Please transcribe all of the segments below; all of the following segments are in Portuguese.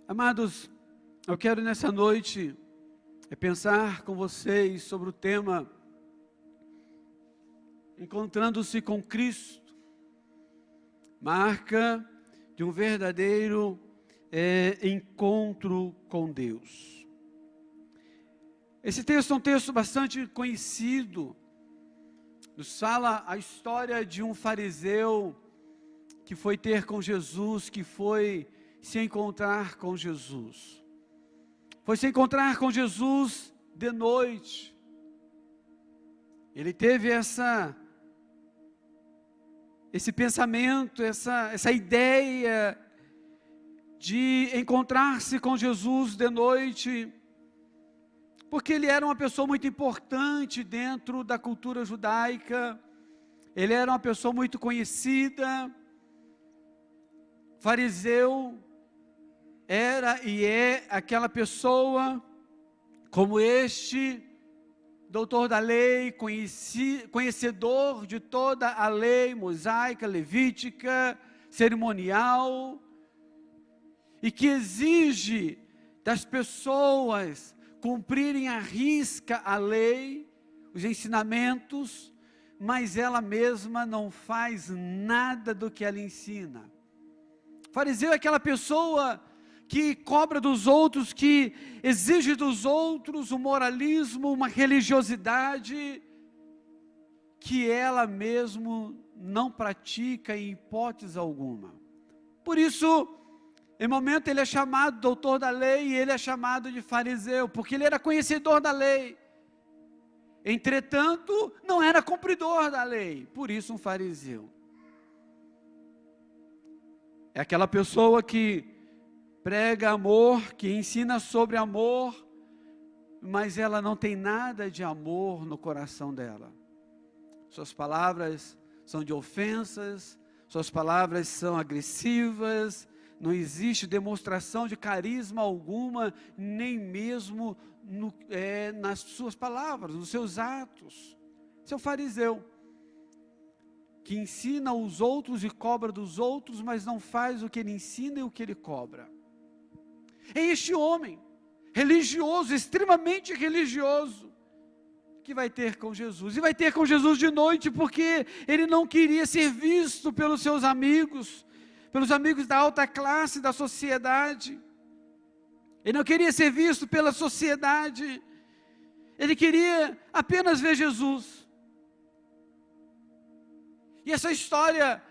Amados, eu quero nessa noite pensar com vocês sobre o tema Encontrando-se com Cristo, marca de um verdadeiro encontro com Deus. Esse texto é um texto bastante conhecido, nos fala a história de um fariseu que foi ter com Jesus, que foi se encontrar com Jesus. Foi se encontrar com Jesus de noite. Ele teve esse pensamento, essa ideia de encontrar-se com Jesus de noite, porque ele era uma pessoa muito importante dentro da cultura judaica, ele era uma pessoa muito conhecida. Fariseu era e é aquela pessoa como este doutor da lei, conhecedor de toda a lei mosaica, levítica, cerimonial, e que exige das pessoas cumprirem à risca a lei, os ensinamentos, mas ela mesma não faz nada do que ela ensina. Fariseu é aquela pessoa que cobra dos outros, que exige dos outros um moralismo, uma religiosidade, que ela mesmo não pratica em hipótese alguma. Por isso, em momento ele é chamado doutor da lei, e ele é chamado de fariseu, porque ele era conhecedor da lei. Entretanto, não era cumpridor da lei, por isso um fariseu. É aquela pessoa que prega amor, que ensina sobre amor, mas ela não tem nada de amor no coração dela. Suas palavras são de ofensas, suas palavras são agressivas, não existe demonstração de carisma alguma, nem mesmo nas suas palavras, nos seus atos. Esse é o fariseu, que ensina os outros e cobra dos outros, mas não faz o que ele ensina e o que ele cobra. É este homem, religioso, extremamente religioso, que vai ter com Jesus, e vai ter com Jesus de noite, porque ele não queria ser visto pelos seus amigos, pelos amigos da alta classe da sociedade, ele não queria ser visto pela sociedade, ele queria apenas ver Jesus. E essa história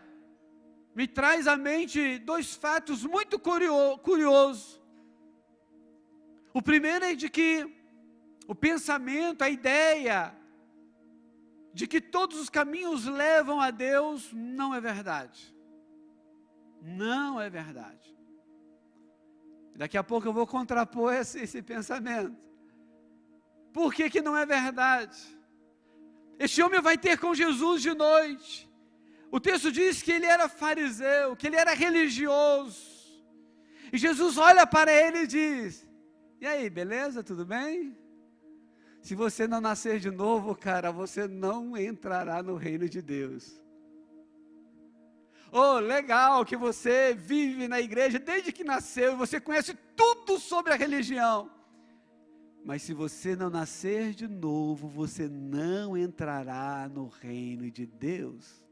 me traz à mente dois fatos muito curiosos. O primeiro é de que o pensamento, a ideia de que todos os caminhos levam a Deus não é verdade. Não é verdade. Daqui a pouco eu vou contrapor esse pensamento. Por que não é verdade? Este homem vai ter com Jesus de noite. O texto diz que ele era fariseu, que ele era religioso. E Jesus olha para ele e diz: e aí, beleza? Tudo bem? Se você não nascer de novo, cara, você não entrará no reino de Deus. Oh, legal que você vive na igreja desde que nasceu, e você conhece tudo sobre a religião. Mas se você não nascer de novo, você não entrará no reino de Deus.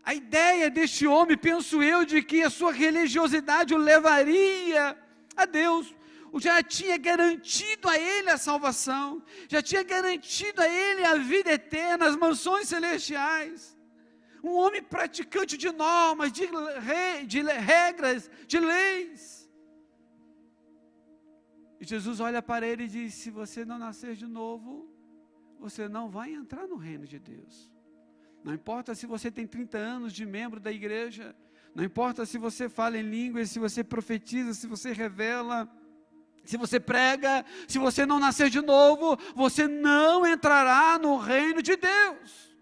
A ideia deste homem, penso eu, de que a sua religiosidade o levaria a Deus, já tinha garantido a ele a salvação, já tinha garantido a ele a vida eterna, as mansões celestiais. Um homem praticante de normas, de regras, de leis. E Jesus olha para ele e diz: se você não nascer de novo, você não vai entrar no reino de Deus. Não importa se você tem 30 anos de membro da igreja, não importa se você fala em línguas, se você profetiza, se você revela, se você prega, se você não nascer de novo, você não entrará no reino de Deus.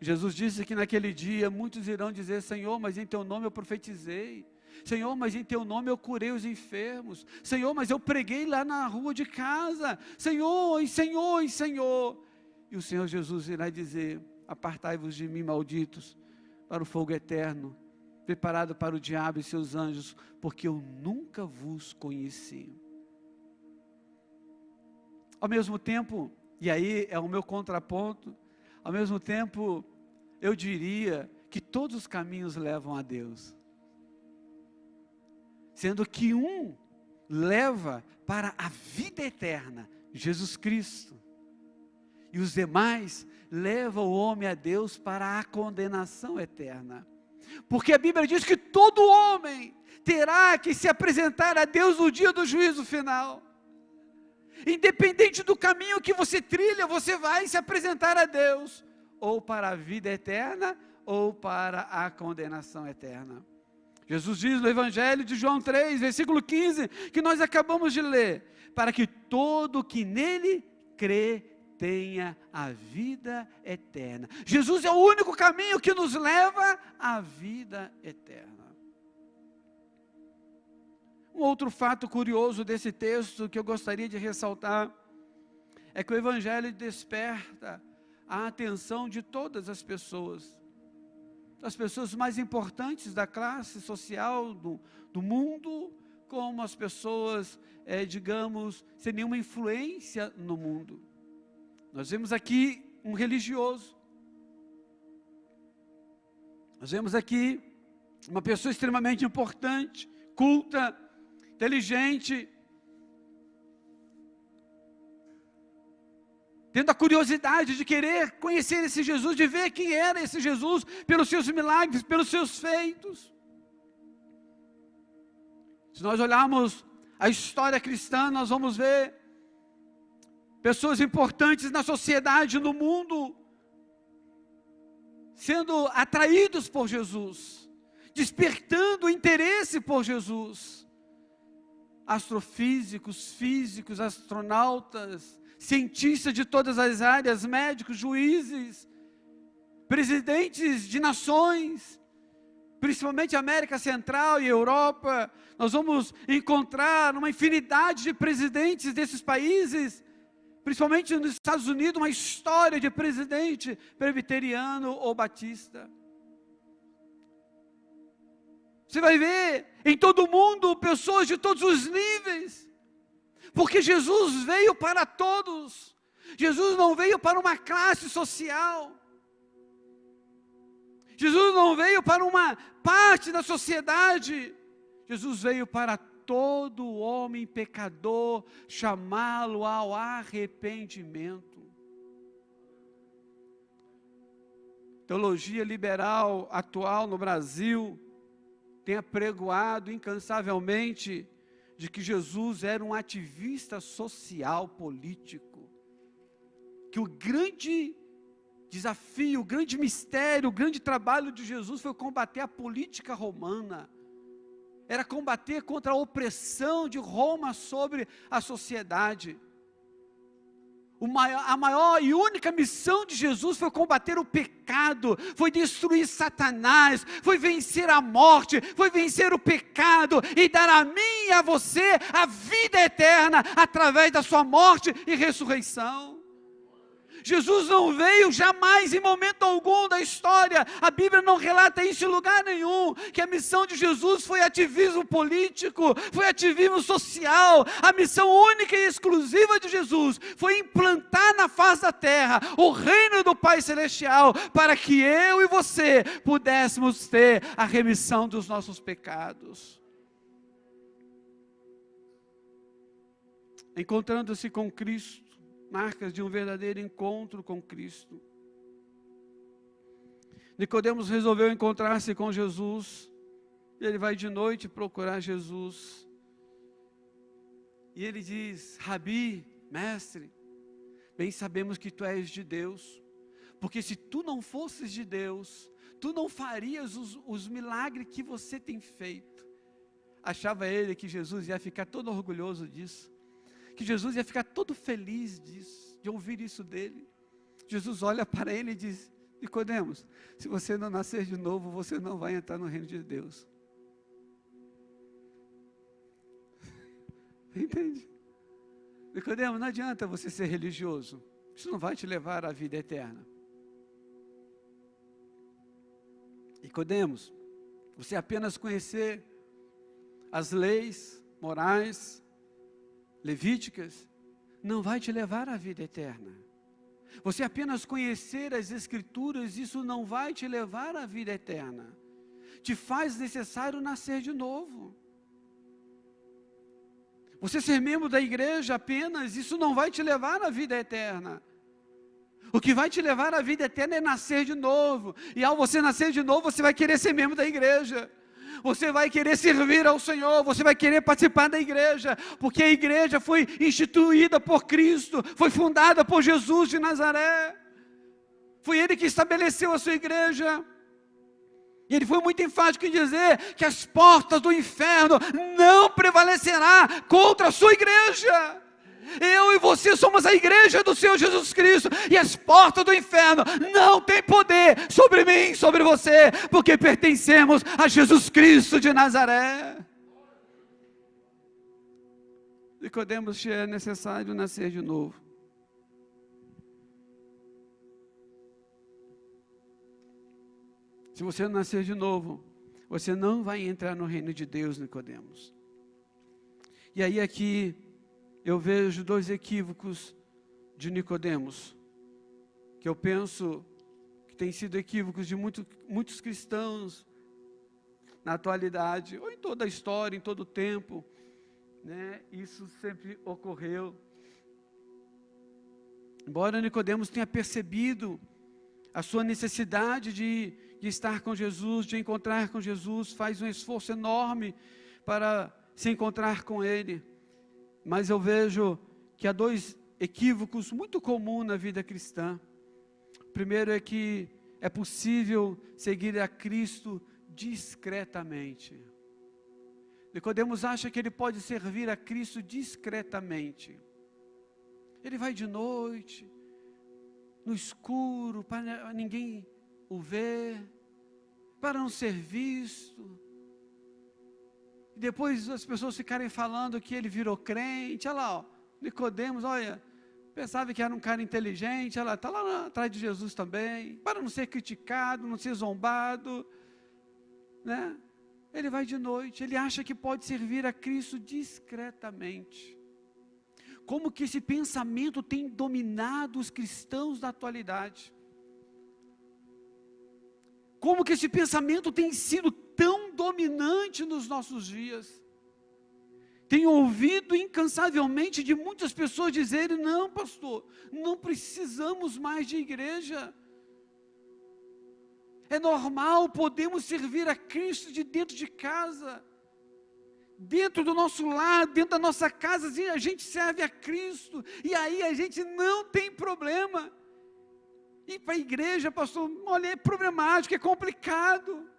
Jesus disse que naquele dia muitos irão dizer: Senhor, mas em teu nome eu profetizei. Senhor, mas em teu nome eu curei os enfermos. Senhor, mas eu preguei lá na rua de casa. Senhor, e Senhor, e Senhor. E o Senhor Jesus irá dizer: apartai-vos de mim, malditos, para o fogo eterno, preparado para o diabo e seus anjos, porque eu nunca vos conheci. Ao mesmo tempo, e aí é o meu contraponto, ao mesmo tempo, eu diria que todos os caminhos levam a Deus, sendo que um leva para a vida eterna, Jesus Cristo, e os demais levam o homem a Deus para a condenação eterna, porque a Bíblia diz que todo homem terá que se apresentar a Deus no dia do juízo final. Independente do caminho que você trilha, você vai se apresentar a Deus, ou para a vida eterna, ou para a condenação eterna. Jesus diz no Evangelho de João 3, versículo 15, que nós acabamos de ler, para que todo que nele crê, tenha a vida eterna. Jesus é o único caminho que nos leva à vida eterna. Um outro fato curioso desse texto que eu gostaria de ressaltar é que o Evangelho desperta a atenção de todas as pessoas mais importantes da classe social do mundo, como as pessoas, digamos, sem nenhuma influência no mundo. Nós vemos aqui um religioso, nós vemos aqui uma pessoa extremamente importante, culta, inteligente, tendo a curiosidade de querer conhecer esse Jesus, de ver quem era esse Jesus, pelos seus milagres, pelos seus feitos. Se nós olharmos a história cristã, nós vamos ver pessoas importantes na sociedade, no mundo, sendo atraídos por Jesus, despertando interesse por Jesus. Astrofísicos, físicos, astronautas, cientistas de todas as áreas, médicos, juízes, presidentes de nações, principalmente América Central e Europa. Nós vamos encontrar uma infinidade de presidentes desses países, principalmente nos Estados Unidos, uma história de presidente presbiteriano ou batista. Você vai ver em todo o mundo pessoas de todos os níveis, porque Jesus veio para todos. Jesus não veio para uma classe social, Jesus não veio para uma parte da sociedade, Jesus veio para todo homem pecador, chamá-lo ao arrependimento. Teologia liberal atual no Brasil tem apregoado incansavelmente de que Jesus era um ativista social político, que o grande desafio, o grande mistério, o grande trabalho de Jesus foi combater a política romana, era combater contra a opressão de Roma sobre a sociedade. A maior e única missão de Jesus foi combater o pecado, foi destruir Satanás, foi vencer a morte, foi vencer o pecado e dar a mim e a você a vida eterna através da sua morte e ressurreição. Jesus não veio jamais, em momento algum da história, a Bíblia não relata isso em lugar nenhum, que a missão de Jesus foi ativismo político, foi ativismo social. A missão única e exclusiva de Jesus foi implantar na face da terra o reino do Pai Celestial, para que eu e você pudéssemos ter a remissão dos nossos pecados. Encontrando-se com Cristo, marcas de um verdadeiro encontro com Cristo. Nicodemos resolveu encontrar-se com Jesus. Ele vai de noite procurar Jesus. E ele diz: Rabi, mestre, bem sabemos que tu és de Deus, porque se tu não fosses de Deus, tu não farias os milagres que você tem feito. Achava ele que Jesus ia ficar todo orgulhoso disso, que Jesus ia ficar todo feliz disso, de ouvir isso dele. Jesus olha para ele e diz: Nicodemos, se você não nascer de novo, você não vai entrar no reino de Deus. Entende? Nicodemos, não adianta você ser religioso, isso não vai te levar à vida eterna. Nicodemos, você apenas conhecer as leis morais, levíticas, não vai te levar à vida eterna. Você apenas conhecer as Escrituras, isso não vai te levar à vida eterna. Te faz necessário nascer de novo. Você ser membro da igreja apenas, isso não vai te levar à vida eterna. O que vai te levar à vida eterna é nascer de novo. E ao você nascer de novo, você vai querer ser membro da igreja. Você vai querer servir ao Senhor, você vai querer participar da igreja, porque a igreja foi instituída por Cristo, foi fundada por Jesus de Nazaré. Foi Ele que estabeleceu a sua igreja. E Ele foi muito enfático em dizer que as portas do inferno não prevalecerá contra a sua igreja. Eu e você somos a igreja do Senhor Jesus Cristo, e as portas do inferno não têm poder sobre mim, sobre você, porque pertencemos a Jesus Cristo de Nazaré. Nicodemos, é necessário nascer de novo. Se você não nascer de novo, você não vai entrar no reino de Deus, Nicodemos. E aí aqui eu vejo dois equívocos de Nicodemos, que eu penso que têm sido equívocos de muitos cristãos na atualidade, ou em toda a história, em todo o tempo, né? Isso sempre ocorreu. Embora Nicodemos tenha percebido a sua necessidade de estar com Jesus, de encontrar com Jesus, faz um esforço enorme para se encontrar com Ele. Mas eu vejo que há dois equívocos muito comuns na vida cristã. O primeiro é que é possível seguir a Cristo discretamente. Nicodemos acha que ele pode servir a Cristo discretamente. Ele vai de noite, no escuro, para ninguém o ver, para não ser visto. E depois as pessoas ficarem falando que ele virou crente. Olha lá, ó, Nicodemos, olha, pensava que era um cara inteligente, olha lá, está lá atrás de Jesus também, para não ser criticado, não ser zombado, né? Ele vai de noite, ele acha que pode servir a Cristo discretamente. Como que esse pensamento tem dominado os cristãos da atualidade? Como que esse pensamento tem sido tão dominante nos nossos dias? Tenho ouvido incansavelmente de muitas pessoas dizerem: não, pastor, não precisamos mais de igreja. É normal, podemos servir a Cristo de dentro de casa. Dentro do nosso lar, dentro da nossa casa, a gente serve a Cristo, e aí a gente não tem problema. Ir para a igreja, pastor, olha, é problemático, é complicado.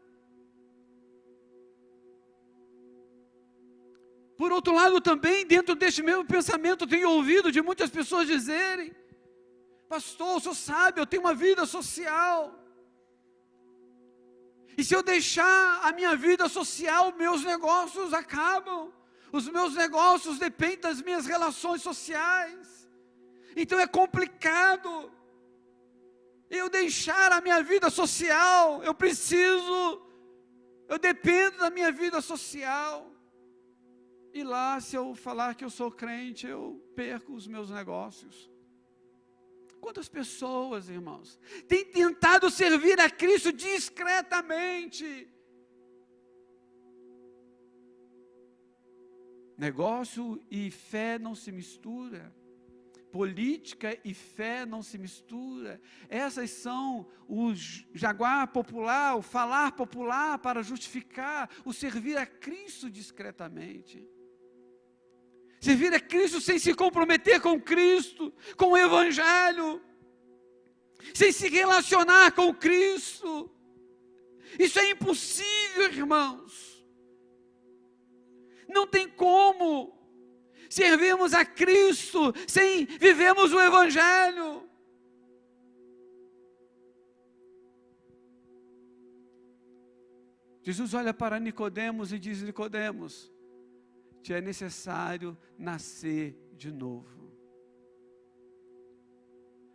Por outro lado também, dentro deste mesmo pensamento, tenho ouvido de muitas pessoas dizerem: pastor, o senhor sabe, eu tenho uma vida social, e se eu deixar a minha vida social, meus negócios acabam, os meus negócios dependem das minhas relações sociais, então é complicado eu deixar a minha vida social, eu dependo da minha vida social, e lá, se eu falar que eu sou crente, eu perco os meus negócios. Quantas pessoas, irmãos, têm tentado servir a Cristo discretamente? Negócio e fé não se mistura. Política e fé não se mistura. Essas são o jaguar popular, o falar popular para justificar o servir a Cristo discretamente. Servir a Cristo sem se comprometer com Cristo, com o Evangelho, sem se relacionar com Cristo. Isso é impossível, irmãos. Não tem como servirmos a Cristo sem vivermos o Evangelho. Jesus olha para Nicodemos e diz: Nicodemos, te é necessário nascer de novo.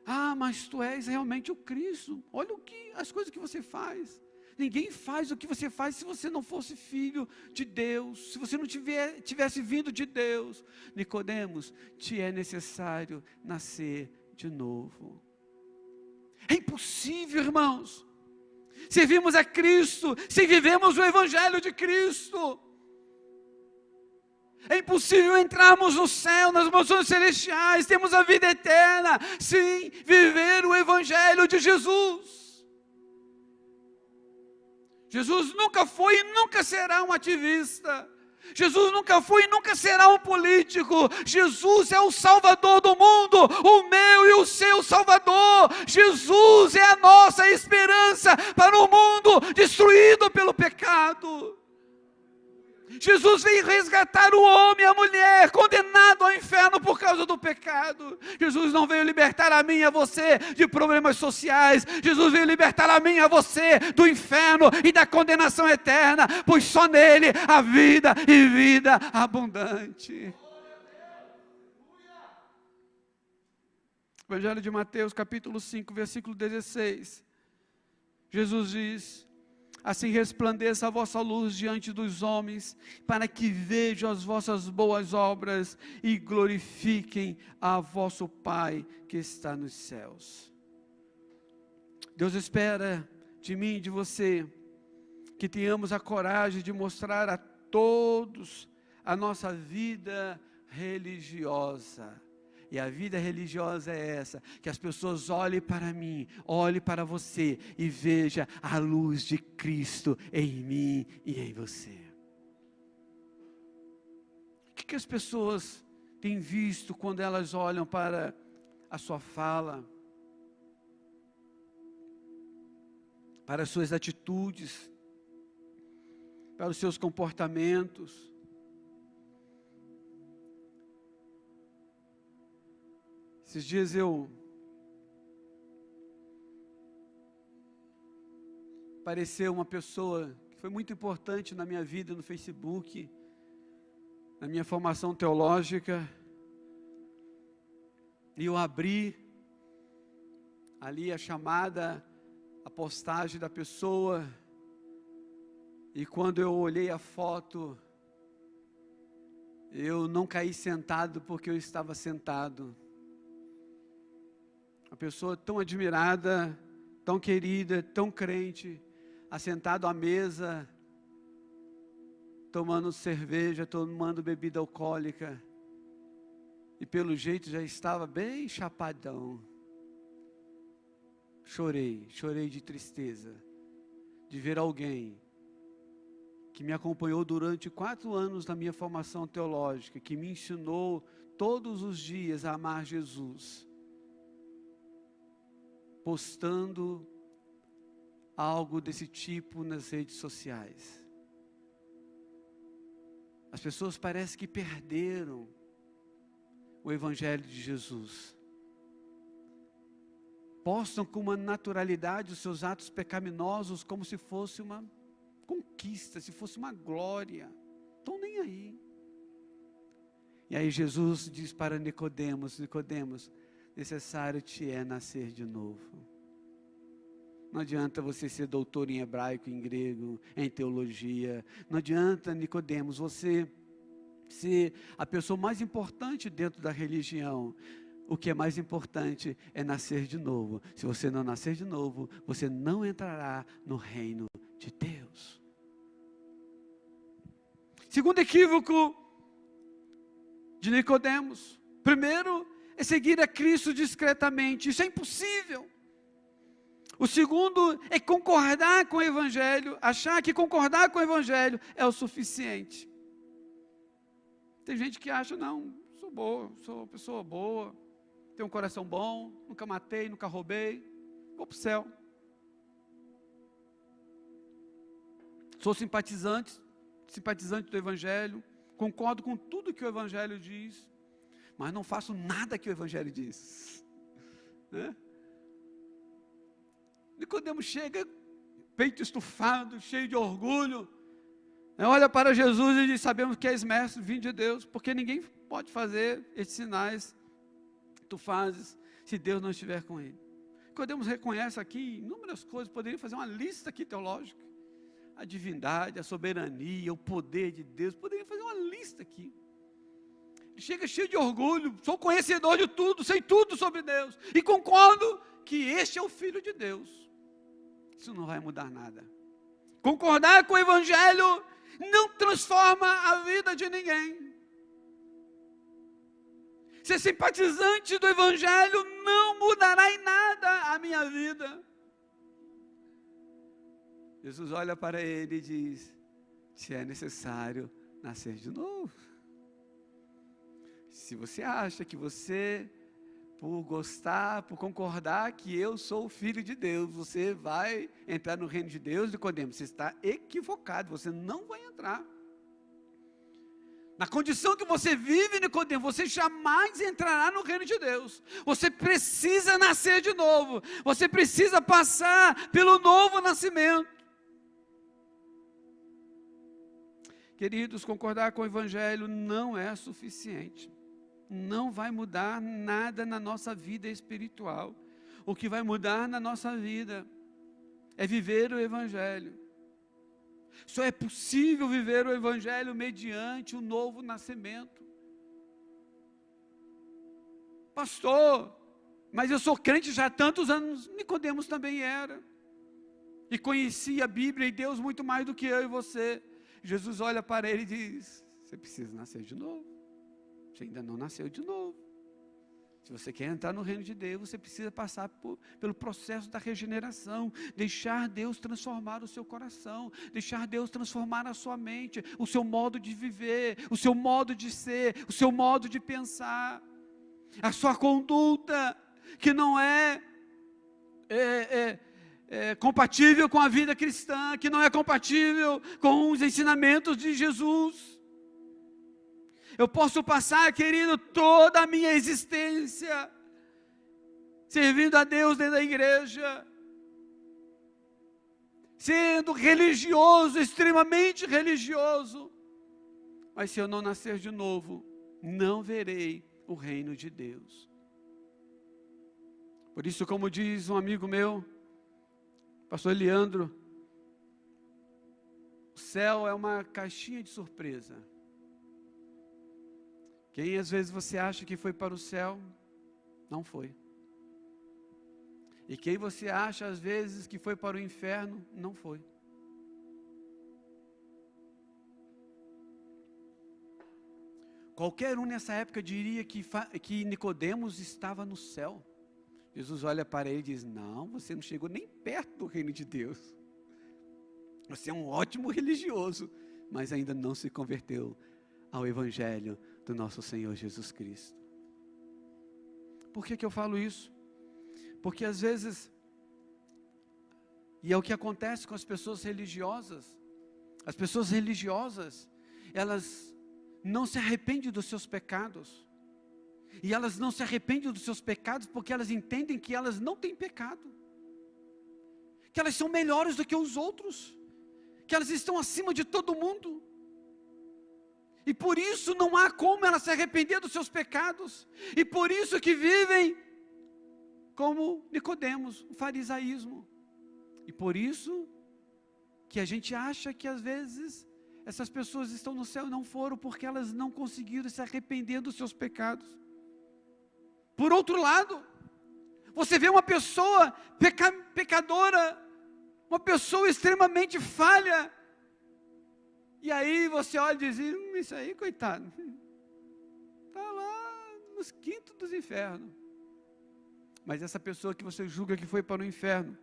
Ah, mas tu és realmente o Cristo. Olha as coisas que você faz. ninguém faz o que você faz se você não fosse filho de Deus, se você não tivesse vindo de Deus. Nicodemos, te é necessário nascer de novo. É impossível, irmãos, servimos a Cristo sem vivemos o Evangelho de Cristo. É impossível entrarmos no céu, nas mansões celestiais, temos a vida eterna, sem viver o Evangelho de Jesus. Jesus nunca foi e nunca será um ativista. Jesus nunca foi e nunca será um político. Jesus é o Salvador do mundo, o meu e o seu Salvador. Jesus é a nossa esperança para um mundo destruído pelo pecado. Jesus veio resgatar o homem e a mulher condenado ao inferno por causa do pecado. Jesus não veio libertar a mim e a você de problemas sociais. Jesus veio libertar a mim e a você do inferno e da condenação eterna, pois só nele há vida e vida abundante. Evangelho de Mateus, capítulo 5, versículo 16. Jesus diz: assim resplandeça a vossa luz diante dos homens, para que vejam as vossas boas obras e glorifiquem a vosso Pai que está nos céus. Deus espera de mim e de você que tenhamos a coragem de mostrar a todos a nossa vida religiosa. E a vida religiosa é essa, que as pessoas olhem para mim, olhem para você e vejam a luz de Cristo em mim e em você. O que as pessoas têm visto quando elas olham para a sua fala, para as suas atitudes, para os seus comportamentos? Esses dias apareceu uma pessoa que foi muito importante na minha vida no Facebook, na minha formação teológica, e eu abri ali a chamada, a postagem da pessoa, e quando eu olhei a foto, eu não caí sentado porque eu estava sentado. Uma pessoa tão admirada, tão querida, tão crente, assentado à mesa, tomando cerveja, tomando bebida alcoólica, e pelo jeito já estava bem chapadão. Chorei de tristeza, de ver alguém que me acompanhou durante 4 anos na minha formação teológica, que me ensinou todos os dias a amar Jesus, postando algo desse tipo nas redes sociais. As pessoas parecem que perderam o Evangelho de Jesus. Postam com uma naturalidade os seus atos pecaminosos como se fosse uma conquista, se fosse uma glória. Estão nem aí. E aí Jesus diz para Nicodemos: Nicodemos, necessário te é nascer de novo. Não adianta você ser doutor em hebraico, em grego, em teologia. Não adianta, Nicodemos, você ser a pessoa mais importante dentro da religião. O que é mais importante é nascer de novo. Se você não nascer de novo, você não entrará no reino de Deus. Segundo equívoco de Nicodemos. Primeiro, é seguir a Cristo discretamente. Isso é impossível. O segundo é concordar com o Evangelho, achar que concordar com o Evangelho é o suficiente. Tem gente que acha: não, sou boa, sou uma pessoa boa, tenho um coração bom, nunca matei, nunca roubei, vou para o céu. Sou simpatizante do Evangelho, concordo com tudo que o Evangelho diz, mas não faço nada que o Evangelho diz. Né? Nicodemos chega, peito estufado, cheio de orgulho, olha para Jesus e diz: sabemos que és mestre, vindo de Deus, porque ninguém pode fazer esses sinais que tu fazes, se Deus não estiver com ele. Nicodemos reconhece aqui inúmeras coisas, poderia fazer uma lista aqui teológica. A divindade, a soberania, o poder de Deus, poderia fazer uma lista aqui. Ele chega cheio de orgulho, sou conhecedor de tudo, sei tudo sobre Deus, e concordo que este é o Filho de Deus. Isso não vai mudar nada. Concordar com o Evangelho não transforma a vida de ninguém. Ser simpatizante do Evangelho não mudará em nada a minha vida. Jesus olha para ele e diz: se é necessário nascer de novo. Se você acha que você, por gostar, por concordar que eu sou o Filho de Deus, você vai entrar no reino de Deus, Nicodemos, você está equivocado, você não vai entrar. Na condição que você vive, Nicodemos, você jamais entrará no reino de Deus. Você precisa nascer de novo. Você precisa passar pelo novo nascimento. Queridos, concordar com o Evangelho não é suficiente. Não vai mudar nada na nossa vida espiritual. O que vai mudar na nossa vida é viver o Evangelho. Só é possível viver o Evangelho mediante o novo nascimento. Pastor, mas eu sou crente já há tantos anos. Nicodemos também era. E conhecia a Bíblia e Deus muito mais do que eu e você. Jesus olha para ele e diz: você precisa nascer de novo. Você ainda não nasceu de novo. Se você quer entrar no reino de Deus, você precisa passar pelo processo da regeneração, deixar Deus transformar o seu coração, deixar Deus transformar a sua mente, o seu modo de viver, o seu modo de ser, o seu modo de pensar, a sua conduta, que não é compatível com a vida cristã, que não é compatível com os ensinamentos de Jesus. Eu posso passar, querido, toda a minha existência servindo a Deus dentro da igreja, sendo religioso, extremamente religioso, mas se eu não nascer de novo, não verei o reino de Deus. Por isso, como diz um amigo meu, pastor Leandro, o céu é uma caixinha de surpresa. Quem às vezes você acha que foi para o céu, não foi. E quem você acha às vezes que foi para o inferno, não foi. Qualquer um nessa época diria que Nicodemos estava no céu. Jesus olha para ele e diz: não, você não chegou nem perto do reino de Deus. Você é um ótimo religioso, mas ainda não se converteu ao Evangelho do nosso Senhor Jesus Cristo. Por que eu falo isso? Porque às vezes, e é o que acontece com as pessoas religiosas, elas não se arrependem dos seus pecados, e elas não se arrependem dos seus pecados porque elas entendem que elas não têm pecado, que elas são melhores do que os outros, que elas estão acima de todo mundo, e por isso não há como elas se arrepender dos seus pecados, e por isso que vivem como Nicodemos, o farisaísmo, e por isso que a gente acha que às vezes essas pessoas estão no céu e não foram, porque elas não conseguiram se arrepender dos seus pecados. Por outro lado, você vê uma pessoa pecadora, uma pessoa extremamente falha, e aí você olha e diz: isso aí, coitado, está lá nos quintos dos infernos. Mas essa pessoa que você julga que foi para o inferno,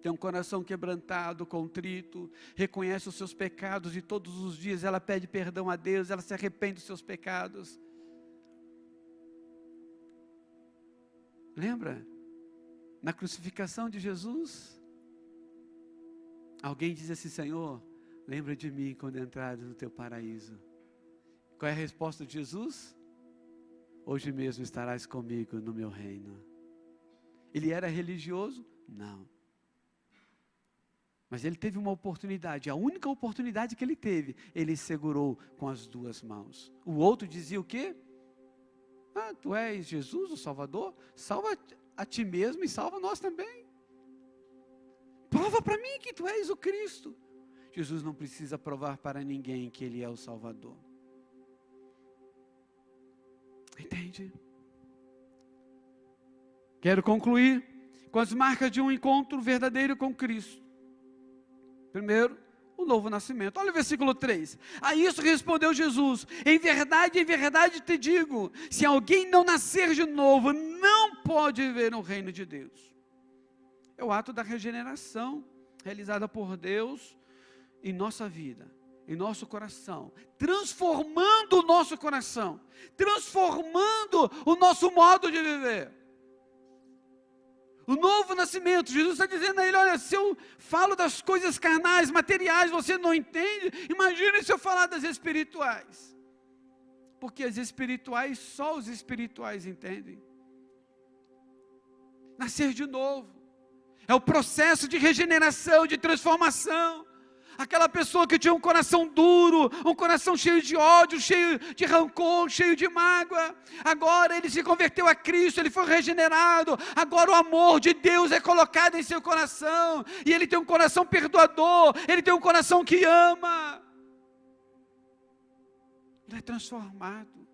tem um coração quebrantado, contrito, reconhece os seus pecados, e todos os dias ela pede perdão a Deus, ela se arrepende dos seus pecados. Lembra? Na crucificação de Jesus, alguém diz assim: Senhor, lembra de mim quando entrares no teu paraíso. Qual é a resposta de Jesus? Hoje mesmo estarás comigo no meu reino. Ele era religioso? Não. Mas ele teve uma oportunidade, a única oportunidade que ele teve, ele segurou com as duas mãos. O outro dizia o quê? Tu és Jesus, o Salvador? Salva a ti mesmo e salva nós também. Prova para mim que tu és o Cristo. Jesus não precisa provar para ninguém que Ele é o Salvador. Entende? Quero concluir com as marcas de um encontro verdadeiro com Cristo. Primeiro, o novo nascimento. Olha o versículo 3. A isso respondeu Jesus: em verdade te digo, se alguém não nascer de novo, não pode ver o reino de Deus. É o ato da regeneração, realizada por Deus em nossa vida, em nosso coração, transformando o nosso coração, transformando o nosso modo de viver. O novo nascimento, Jesus está dizendo a ele: olha, se eu falo das coisas carnais, materiais, você não entende, imagine se eu falar das espirituais. Porque as espirituais, só os espirituais entendem. Nascer de novo, é o processo de regeneração, de transformação. Aquela pessoa que tinha um coração duro, um coração cheio de ódio, cheio de rancor, cheio de mágoa, agora ele se converteu a Cristo, ele foi regenerado, agora o amor de Deus é colocado em seu coração, e ele tem um coração perdoador, ele tem um coração que ama, ele é transformado.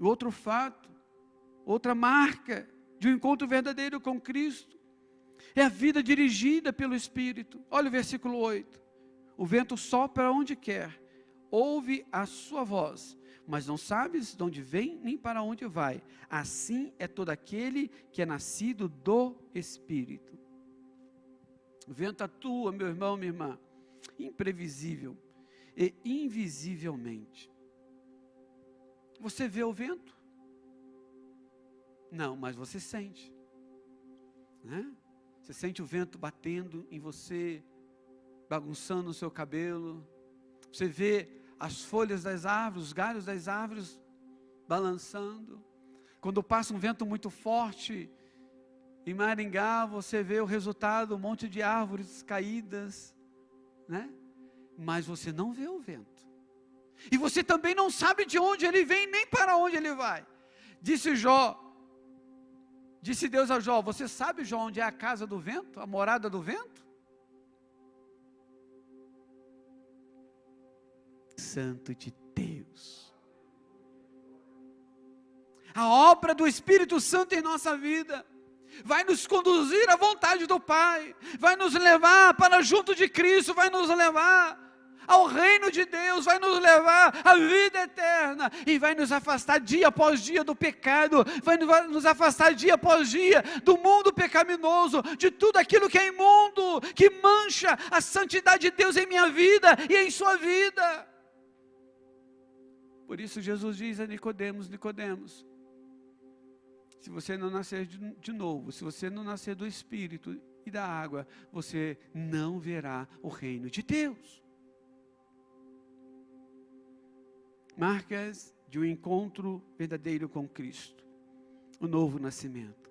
Outro fato, outra marca de um encontro verdadeiro com Cristo, é a vida dirigida pelo Espírito. Olha o versículo 8. O vento sopra onde quer, ouve a sua voz, mas não sabes de onde vem nem para onde vai. Assim é todo aquele que é nascido do Espírito. O vento atua, meu irmão, minha irmã, imprevisível e invisivelmente. Você vê o vento? Não, mas você sente, né? Você sente o vento batendo em você, bagunçando o seu cabelo. Você vê as folhas das árvores, os galhos das árvores balançando. Quando passa um vento muito forte, em Maringá, você vê o resultado, um monte de árvores caídas, né? Mas você não vê o vento. E você também não sabe de onde ele vem, nem para onde ele vai. Disse Deus a Jó: você sabe, Jó, onde é a casa do vento, a morada do vento? Santo de Deus. A obra do Espírito Santo em nossa vida vai nos conduzir à vontade do Pai, vai nos levar para junto de Cristo, vai nos levar ao reino de Deus, vai nos levar à vida eterna, e vai nos afastar dia após dia do pecado, vai nos afastar dia após dia do mundo pecaminoso, de tudo aquilo que é imundo, que mancha a santidade de Deus em minha vida e em sua vida. Por isso Jesus diz a Nicodemos: Nicodemos, se você não nascer de novo, se você não nascer do Espírito e da água, você não verá o reino de Deus. Marcas de um encontro verdadeiro com Cristo. O novo nascimento.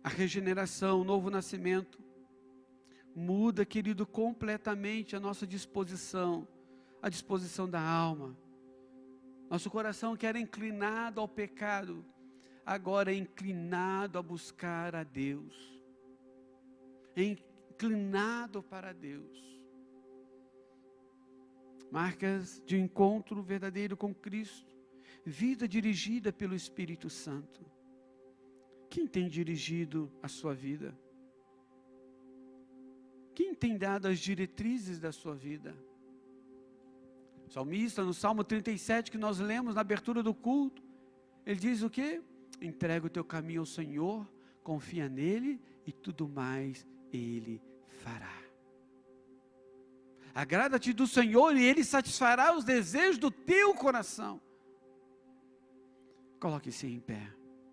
A regeneração, o novo nascimento, muda, querido, completamente a nossa disposição, a disposição da alma. Nosso coração, que era inclinado ao pecado, agora é inclinado a buscar a Deus. É inclinado para Deus. Marcas de um encontro verdadeiro com Cristo. Vida dirigida pelo Espírito Santo. Quem tem dirigido a sua vida? Quem tem dado as diretrizes da sua vida? O salmista, no Salmo 37, que nós lemos na abertura do culto, ele diz o quê? Entrega o teu caminho ao Senhor, confia nele e tudo mais Ele fará. Agrada-te do Senhor e Ele satisfará os desejos do teu coração. Coloque-se em pé.